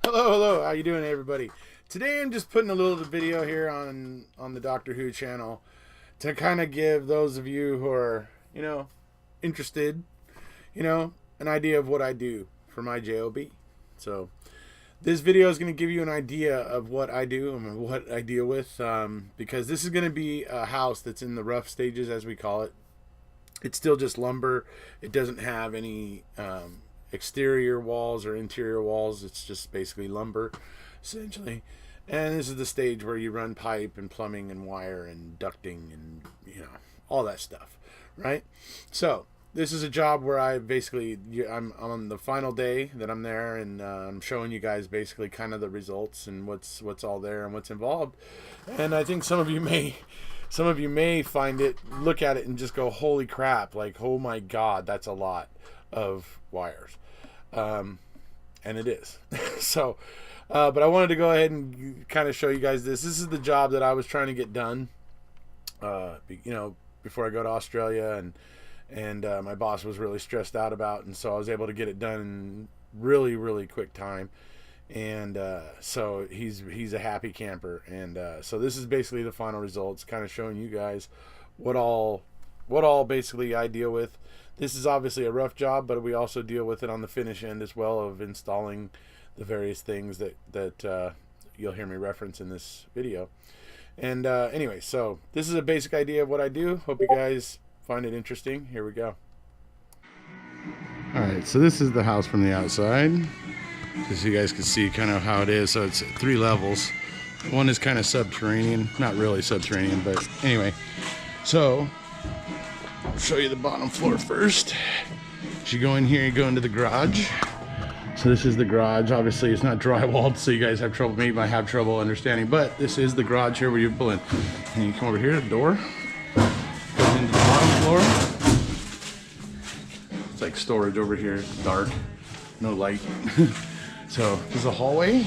Hello, how you doing, everybody? Today I'm just putting a little video here on the Doctor Who channel to kind of give those of you who are, interested, an idea of what I do for my job. So this video is going to give you an idea of what I do and what I deal with, because this is going to be a house that's in the rough stages, as we call it. It's still just lumber. It doesn't have any exterior walls or interior walls. It's just basically lumber, essentially. And this is the stage where you run pipe and plumbing and wire and ducting and all that stuff, right? So this is a job where I'm on the final day that I'm there, and I'm showing you guys basically kind of the results and what's all there and what's involved. And I think some of you may look at it and just go, holy crap, like, oh my god, that's a lot of wires. And it is. So, but I wanted to go ahead and kind of show you guys this. This is the job that I was trying to get done, before I go to Australia, and my boss was really stressed out about, and so I was able to get it done in really, really quick time. And so he's a happy camper, and so this is basically the final results, kind of showing you guys what all basically I deal with. This is obviously a rough job, but we also deal with it on the finish end as well, of installing the various things that you'll hear me reference in this video. And anyway, so this is a basic idea of what I do. Hope you guys find it interesting. Here we go. All right, so this is the house from the outside, just so you guys can see kind of how it is. So it's 3 levels. One is kind of subterranean, not really subterranean, but anyway. So I'll show you the bottom floor first. As you go in here, you go into the garage. So this is the garage. Obviously it's not drywalled, so you guys have trouble, maybe might have trouble understanding, but this is the garage here where you pull in. And you come over here, the door goes into the bottom floor. It's like storage over here. It's dark, no light. So this is a hallway.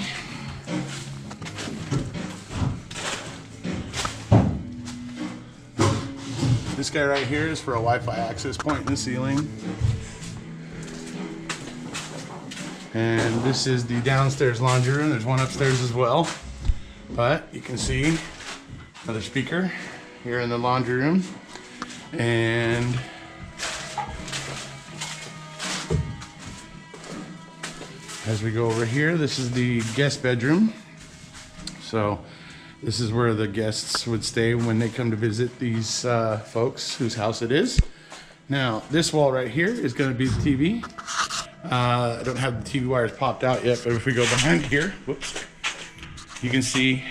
This guy right here is for a Wi-Fi access point in the ceiling. And this is the downstairs laundry room. There's one upstairs as well. But you can see another speaker here in the laundry room. And as we go over here, this is the guest bedroom. So this is where the guests would stay when they come to visit these folks whose house it is. Now, this wall right here is going to be the TV. I don't have the TV wires popped out yet, but if we go behind here, whoops, you can see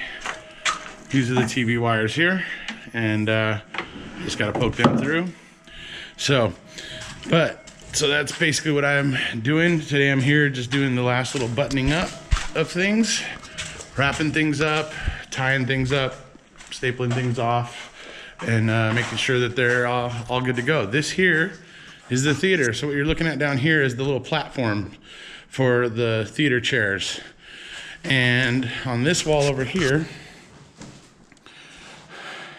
these are the TV wires here, and just got to poke them through. So that's basically what I'm doing today. I'm here just doing the last little buttoning up of things, wrapping things up, tying things up, stapling things off, and making sure that they're all good to go. This here is the theater. So what you're looking at down here is the little platform for the theater chairs. And on this wall over here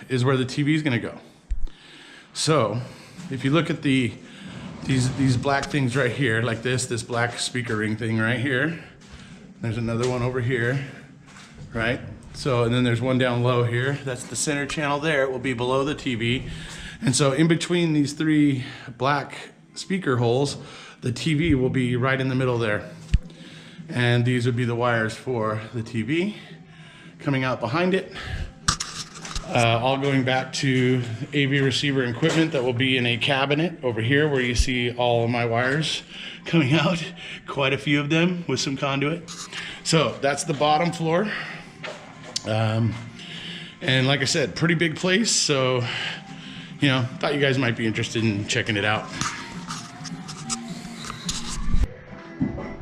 is where the TV is going to go. So if you look at these black things right here, like this black speaker ring thing right here, there's another one over here, right? So, and then there's one down low here. That's the center channel there. It will be below the TV. And so in between these 3 black speaker holes, the TV will be right in the middle there. And these would be the wires for the TV coming out behind it. All going back to AV receiver equipment that will be in a cabinet over here where you see all of my wires coming out. Quite a few of them with some conduit. So that's the bottom floor. And like I said, pretty big place, so thought you guys might be interested in checking it out.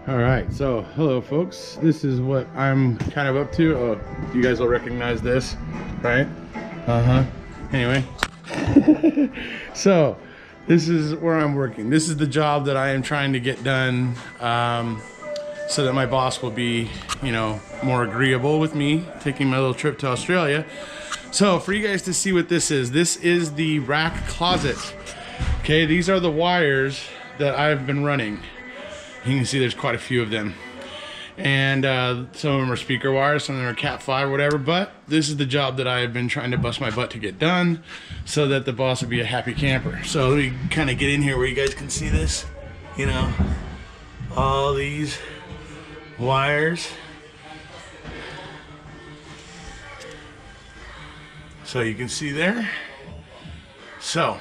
All right, so hello folks, this is what I'm kind of up to. Oh, you guys will recognize this, right? Anyway, so this is where I'm working. This is the job that I am trying to get done, so that my boss will be, more agreeable with me taking my little trip to Australia. So for you guys to see what this is the rack closet. Okay, these are the wires that I've been running. You can see there's quite a few of them. And some of them are speaker wires, some of them are Cat 5 or whatever, but this is the job that I have been trying to bust my butt to get done so that the boss would be a happy camper. So let me kind of get in here where you guys can see this, you know, all these wires. So you can see there. So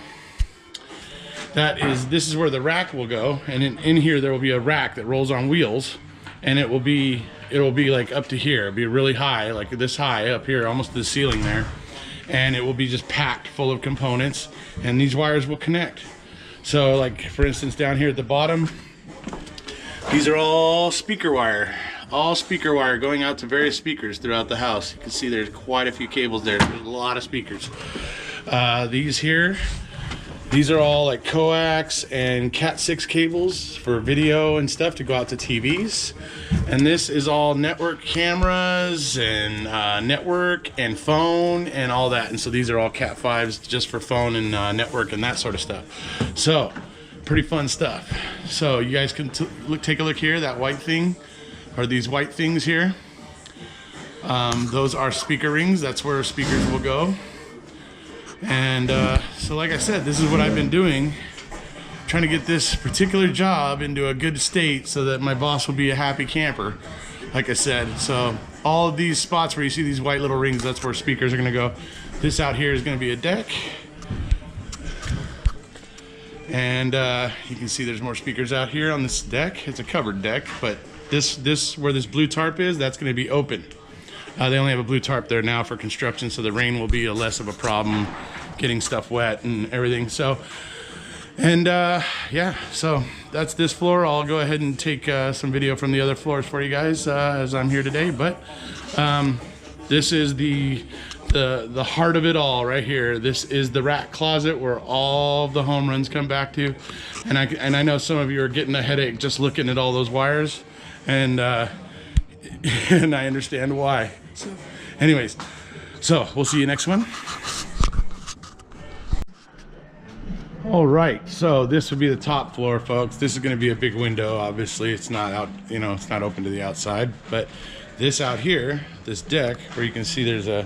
this is where the rack will go, and in here there will be a rack that rolls on wheels, and it will be like up to here. It'll be really high, like this high up here, almost to the ceiling there, and it will be just packed full of components, and these wires will connect. So like for instance down here at the bottom, these are all speaker wire going out to various speakers throughout the house. You can see there's quite a few cables there. There's a lot of speakers. These are all like coax and Cat 6 cables for video and stuff to go out to TVs. And this is all network cameras and network and phone and all that. And so these are all Cat 5s just for phone and network and that sort of stuff. So pretty fun stuff. So you guys can take a look here. That white thing, or these white things here. Those are speaker rings. That's where speakers will go. And so like I said, this is what I've been doing, trying to get this particular job into a good state so that my boss will be a happy camper, like I said. So all of these spots where you see these white little rings, that's where speakers are going to go. This out here is going to be a deck. And you can see there's more speakers out here on this deck. It's a covered deck, but this where this blue tarp is, that's going to be open. They only have a blue tarp there now for construction, so the rain will be less of a problem getting stuff wet and everything. So, and yeah, so that's this floor. I'll go ahead and take some video from the other floors for you guys as I'm here today. But this is the heart of it all right here. This is the rack closet where all the home runs come back to. And I know some of you are getting a headache just looking at all those wires, and and I understand why. So anyways, so we'll see you next one. All right, so this would be the top floor, folks. This is going to be a big window. Obviously it's not out, you know, it's not open to the outside, but this out here, this deck, where you can see you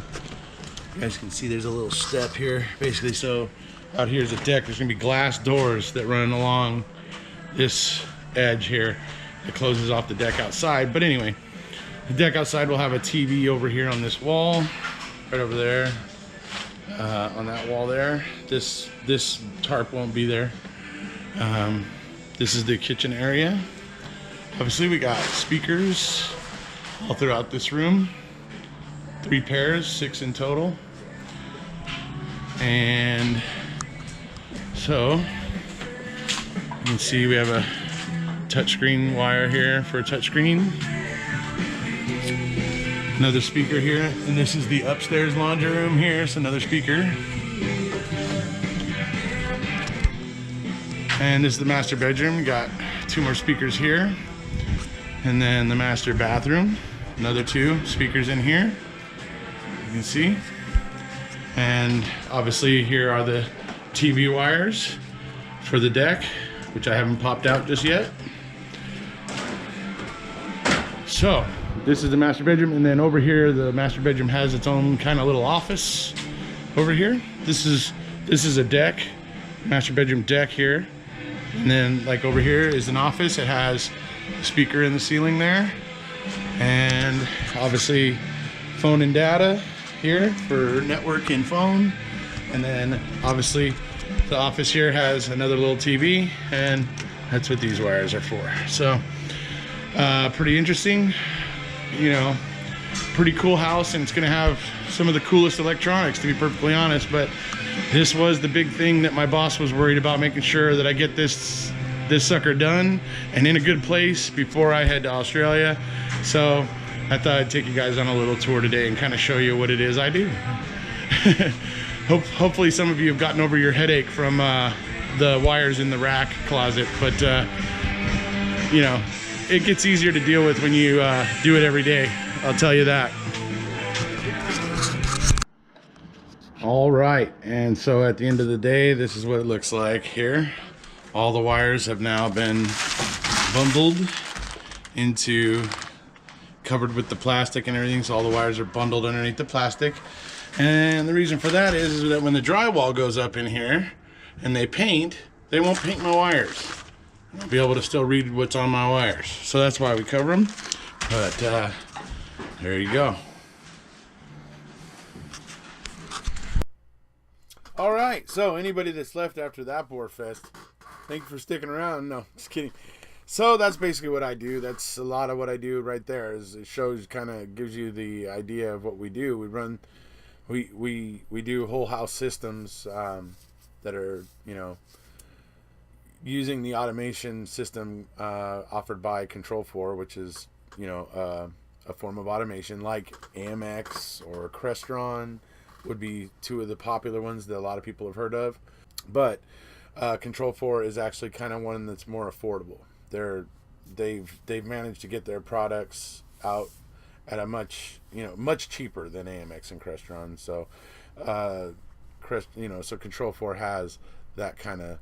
guys can see there's a little step here basically. So out here's a deck. There's gonna be glass doors that run along this edge here that closes off the deck outside. But anyway, the deck outside will have a TV over here on this wall, right over there, on that wall there. This tarp won't be there. This is the kitchen area. Obviously we got speakers all throughout this room. 3 pairs, 6 in total. And so you can see we have a touchscreen wire here for a touchscreen. Another speaker here, and this is the upstairs laundry room here. It's another speaker. And this is the master bedroom. We got 2 more speakers here. And then the master bathroom, another 2 speakers in here. You can see. And obviously here are the TV wires for the deck, which I haven't popped out just yet. So this is the master bedroom, and then over here the master bedroom has its own kind of little office over here. This is a deck, master bedroom deck here. And then like over here is an office. It has a speaker in the ceiling there, and obviously phone and data here for network and phone. And then obviously the office here has another little TV, and that's what these wires are for. So pretty interesting, you know, pretty cool house, and it's gonna have some of the coolest electronics, to be perfectly honest. But this was the big thing that my boss was worried about, making sure that I get this sucker done and in a good place before I head to Australia. So I thought I'd take you guys on a little tour today and kind of show you what it is I do. Hopefully some of you have gotten over your headache from the wires in the rack closet, but you know, it gets easier to deal with when you do it every day, I'll tell you that. All right, and so at the end of the day, this is what it looks like here. All the wires have now been bundled into covered with the plastic and everything, so all the wires are bundled underneath the plastic. And the reason for that is that when the drywall goes up in here and they paint, they won't paint my wires. I'll be able to still read what's on my wires. So that's why we cover them. But there you go. All right, so anybody that's left after that Boar Fest, thank you for sticking around. No, just kidding. So that's basically what I do. That's a lot of what I do right there. Is it shows, kind of gives you the idea of what we do. We run, we do whole house systems that are, you know, using the automation system offered by Control4, which is, you know, a form of automation like AMX or Crestron would be two of the popular ones that a lot of people have heard of. But Control4 is actually kind of one that's more affordable. They've managed to get their products out at a much cheaper than AMX and Crestron. So so Control4 has that kind of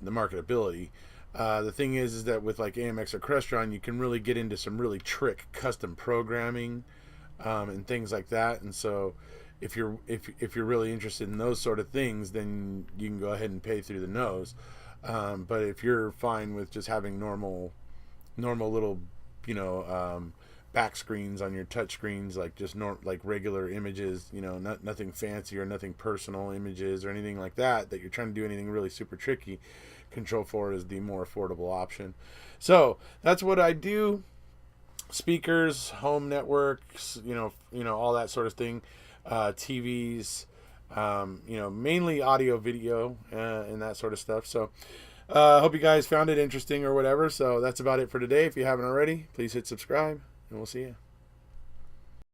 the marketability. The thing is that with like AMX or Crestron, you can really get into some really trick custom programming and things like that. And so if you're really interested in those sort of things, then you can go ahead and pay through the nose. But if you're fine with just having normal little, back screens on your touch screens, like just like regular images, nothing fancy or nothing personal images or anything like that you're trying to do anything really super tricky, Control4 is the more affordable option. So that's what I do. Speakers, home networks, all that sort of thing, TVs, mainly audio, video, and that sort of stuff. So I hope you guys found it interesting or whatever. So that's about it for today. If you haven't already, please hit subscribe, and we'll see you.